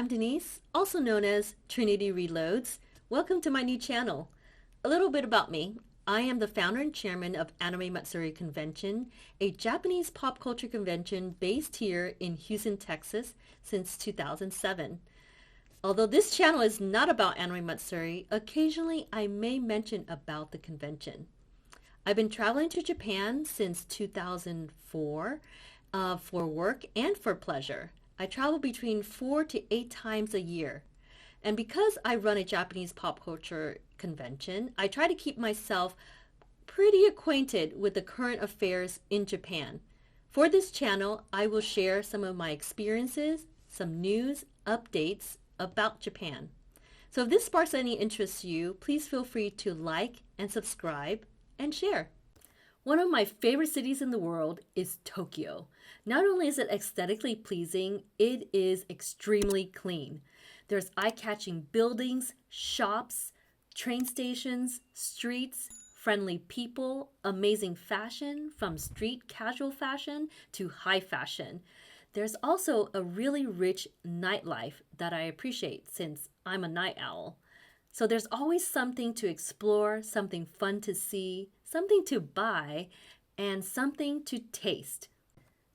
I'm Denise, also known as Trinityreloads. Welcome to my new channel. A little bit about me. I am the founder and chairman of Anime Matsuri Convention, a Japanese pop culture convention based here in Houston, Texas since 2007. Although this channel is not about Anime Matsuri, occasionally I may mention about the convention. I've been traveling to Japan since 2004 for work and for pleasure. I travel between 4 to 8 times a year. And because I run a Japanese pop culture convention, I try to keep myself pretty acquainted with the current affairs in Japan. For this channel, I will share some of my experiences, some news, updates about Japan. So if this sparks any interest to you, please feel free to like and subscribe and share. One of my favorite cities in the world is Tokyo. Not only is it aesthetically pleasing, it is extremely clean. There's eye-catching buildings, shops, train stations, streets, friendly people, amazing fashion, from street casual fashion to high fashion. There's also a really rich nightlife that I appreciate since I'm a night owl. So there's always something to explore, something fun to see, something to buy, and something to taste.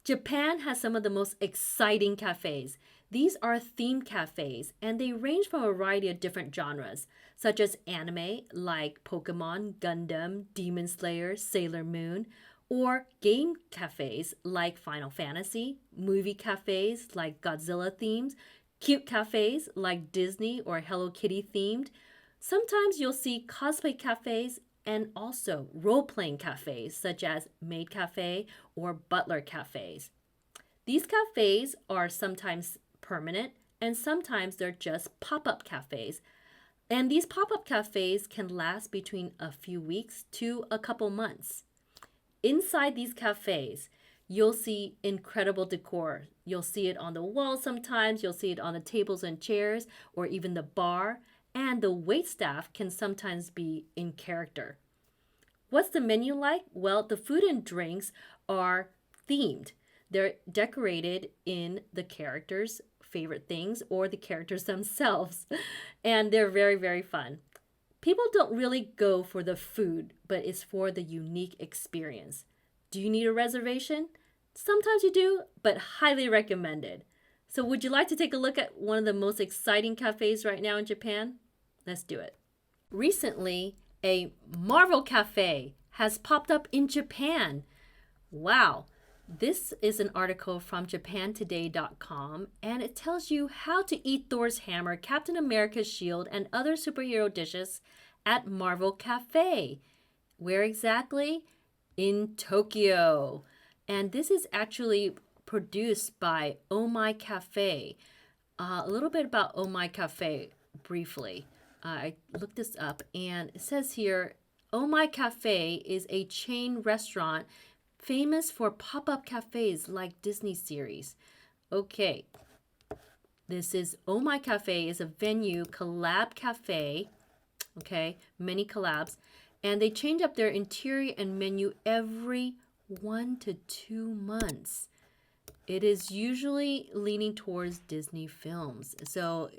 Japan has some of the most exciting cafes. These are themed cafes, and they range from a variety of different genres, such as anime like Pokemon, Gundam, Demon Slayer, Sailor Moon, or game cafes like Final Fantasy, movie cafes like Godzilla themes, cute cafes like Disney or Hello Kitty themed. Sometimes you'll see cosplay cafes and also role-playing cafes such as Maid Cafe or Butler cafes. These cafes are sometimes permanent and sometimes they're just pop-up cafes. And these pop-up cafes can last between a few weeks to a couple months. Inside these cafes, you'll see incredible decor. You'll see it on the walls sometimes, you'll see it on the tables and chairs, or even the bar, and the waitstaff can sometimes be in character. What's the menu like? Well, the food and drinks are themed. They're decorated in the characters' favorite things or the characters themselves, and they're very, very fun. People don't really go for the food, but it's for the unique experience. Do you need a reservation? Sometimes you do, but highly recommended. So would you like to take a look at one of the most exciting cafes right now in Japan? Let's do it. Recently, a Marvel cafe has popped up in Japan. Wow. This is an article from japantoday.com, and it tells you how to eat Thor's hammer, Captain America's shield, and other superhero dishes at Marvel Cafe. Where exactly? In Tokyo. And this is actually produced by Oh My Cafe. A little bit about Oh My Cafe briefly. I looked this up and it says here, Oh My Cafe is a chain restaurant famous for pop-up cafes like Disney series. Okay, this is Oh My Cafe is a venue collab cafe, okay, many collabs, and they change up their interior and menu every 1 to 2 months. It is usually leaning towards Disney films. So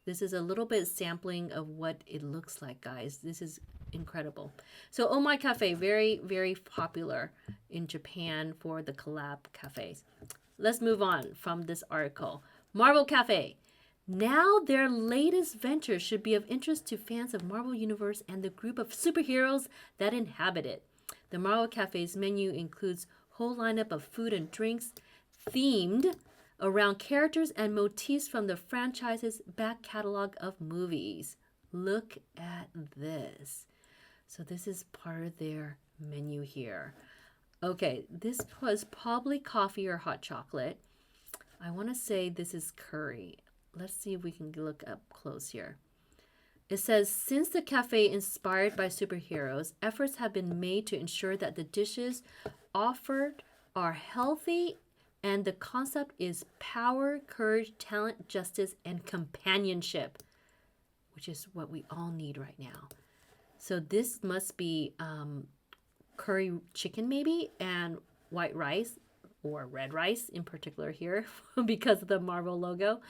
this is a little bit sampling of what it looks like, guys. This is incredible. So Oh My Cafe, very, very popular in Japan for the collab cafes. Let's move on from this article. Marvel Cafe. Now their latest venture should be of interest to fans of Marvel Universe and the group of superheroes that inhabit it. The Marvel Cafe's menu includes a whole lineup of food and drinks themed around characters and motifs from the franchise's back catalog of movies. Look at this. So this is part of their menu here. Okay, this was probably coffee or hot chocolate. I want to say this is curry. Let's see if we can look up close here. It says, since the cafe inspired by superheroes, efforts have been made to ensure that the dishes offered are healthy, and the concept is power, courage, talent, justice, and companionship, which is what we all need right now. So this must be curry chicken maybe, and white rice, or red rice in particular here, because of the Marvel logo.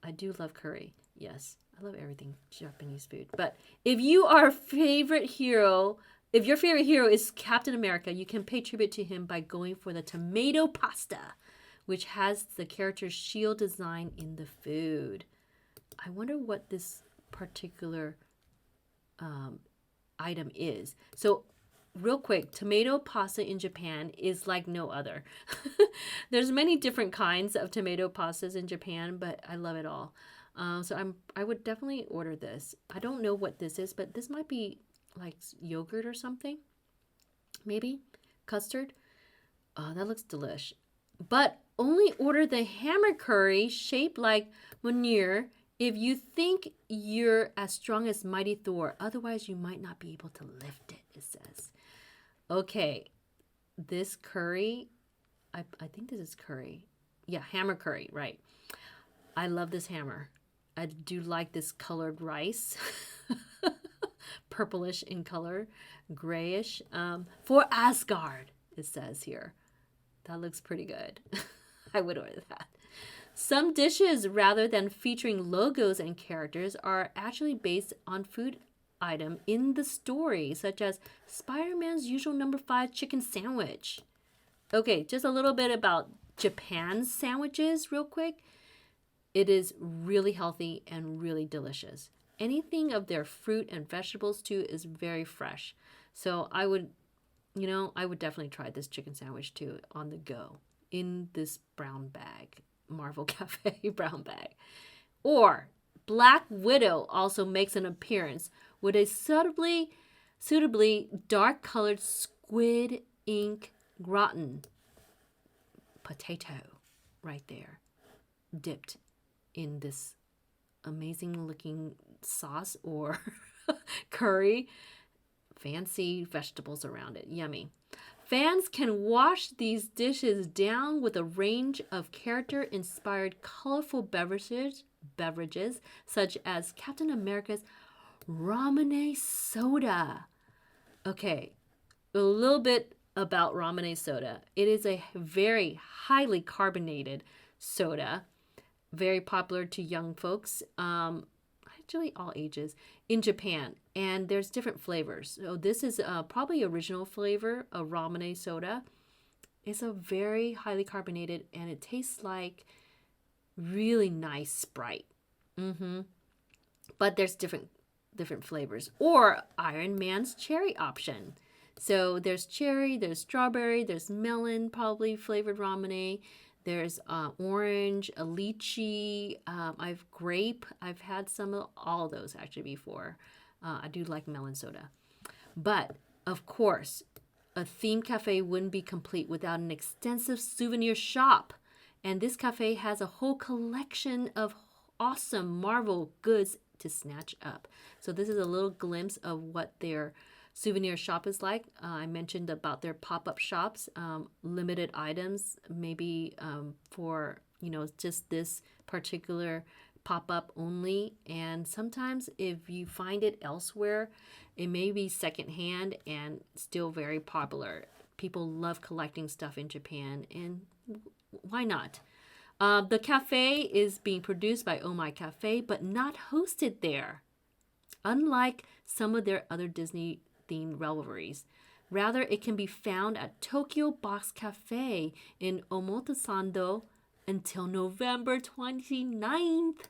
I do love curry. Yes, I love everything Japanese food. But if you are favorite hero, if your favorite hero is Captain America, you can pay tribute to him by going for the tomato pasta, which has the character's shield design in the food. I wonder what this particular item is. So real quick, tomato pasta in Japan is like no other. There's many different kinds of tomato pastas in Japan, but I love it all. So I would definitely order this. I don't know what this is, but this might be like yogurt or something. Maybe custard. Oh, that looks delish. But only order the hammer curry shaped like Mjolnir if you think you're as strong as Mighty Thor. Otherwise, you might not be able to lift it, it says. Okay, this curry, I think this is curry. Yeah, hammer curry, right. I love this hammer. I do like this colored rice. Purplish in color, grayish. For Asgard, it says here. That looks pretty good. I would order that. Some dishes, rather than featuring logos and characters, are actually based on food item in the story, such as Spider-Man's usual number 5 chicken sandwich. Okay, just a little bit about Japan's sandwiches real quick. It is really healthy and really delicious. Anything of their fruit and vegetables too is very fresh. So I would definitely try this chicken sandwich too on the go in this brown bag, Marvel Cafe brown bag. Or Black Widow also makes an appearance with a suitably dark colored squid ink gratin potato right there, dipped in this amazing looking sauce or curry. Fancy vegetables around it. Yummy. Fans can wash these dishes down with a range of character-inspired colorful beverages such as Captain America's Ramune soda. Okay, a little bit about Ramune soda. It is a very highly carbonated soda, very popular to young folks, actually all ages, in Japan. And there's different flavors. So this is probably original flavor of Ramune soda. It's a very highly carbonated, and it tastes like really nice Sprite. But there's different flavors. Or Iron Man's cherry option. So there's cherry, there's strawberry, there's melon, probably flavored Ramune. There's orange, a lychee, I've grape. I've had some of all of those actually before. I do like melon soda. But, of course, a themed cafe wouldn't be complete without an extensive souvenir shop. And this cafe has a whole collection of awesome Marvel goods to snatch up. So this is a little glimpse of what their souvenir shop is like. I mentioned about their pop-up shops, limited items, maybe for, just this particular pop-up only. And sometimes if you find it elsewhere, it may be secondhand and still very popular. People love collecting stuff in Japan, and why not? The cafe is being produced by Oh My Cafe, but not hosted there, unlike some of their other Disney themed revelries. Rather, it can be found at Tokyo Box Cafe in Omotesando until November 29th.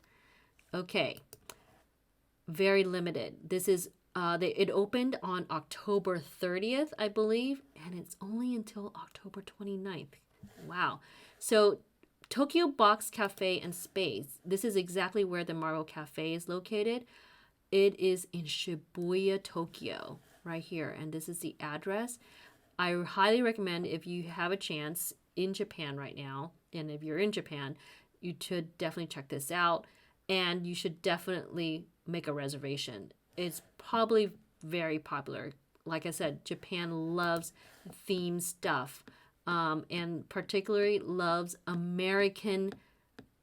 Okay, very limited. This is it opened on October 30th, I believe, and it's only until October 29th. Wow. So Tokyo Box Cafe and Space, this is exactly where the Marvel Cafe is located. It is in Shibuya, Tokyo, right here. And this is the address. I highly recommend, if you have a chance in Japan right now, and if you're in Japan, you should definitely check this out. And you should definitely make a reservation. It's probably very popular. Like I said, Japan loves theme stuff, and particularly loves American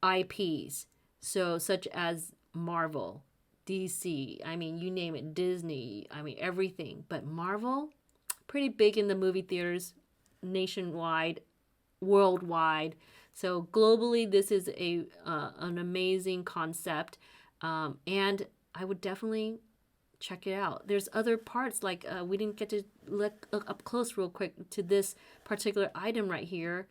IPs. So such as Marvel, DC, I mean, you name it, Disney, I mean, everything. But Marvel, pretty big in the movie theaters, nationwide, worldwide. So globally, this is an amazing concept, and I would definitely check it out. There's other parts like we didn't get to look up close real quick to this particular item right here.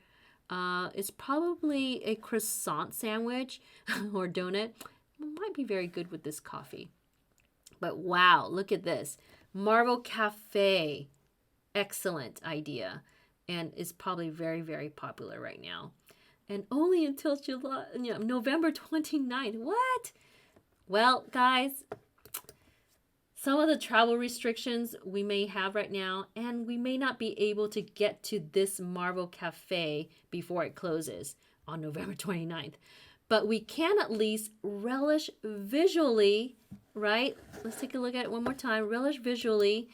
It's probably a croissant sandwich or donut. Might be very good with this coffee. But wow, look at this. Marvel Cafe. Excellent idea. And is probably very, very popular right now. And only until July, November 29th. What? Well, guys, some of the travel restrictions we may have right now, and we may not be able to get to this Marvel Cafe before it closes on November 29th. But we can at least relish visually, right? Let's take a look at it one more time. Relish visually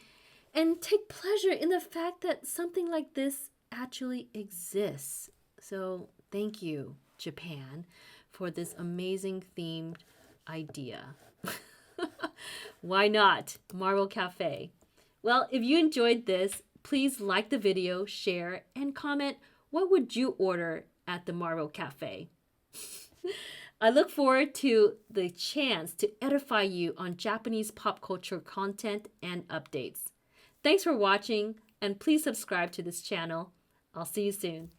and take pleasure in the fact that something like this actually exists. So thank you, Japan, for this amazing themed idea. Why not? Marvel Cafe. Well, if you enjoyed this, please like the video, share, and comment what would you order at the Marvel Cafe. I look forward to the chance to edify you on Japanese pop culture content and updates. Thanks for watching, and please subscribe to this channel. I'll see you soon.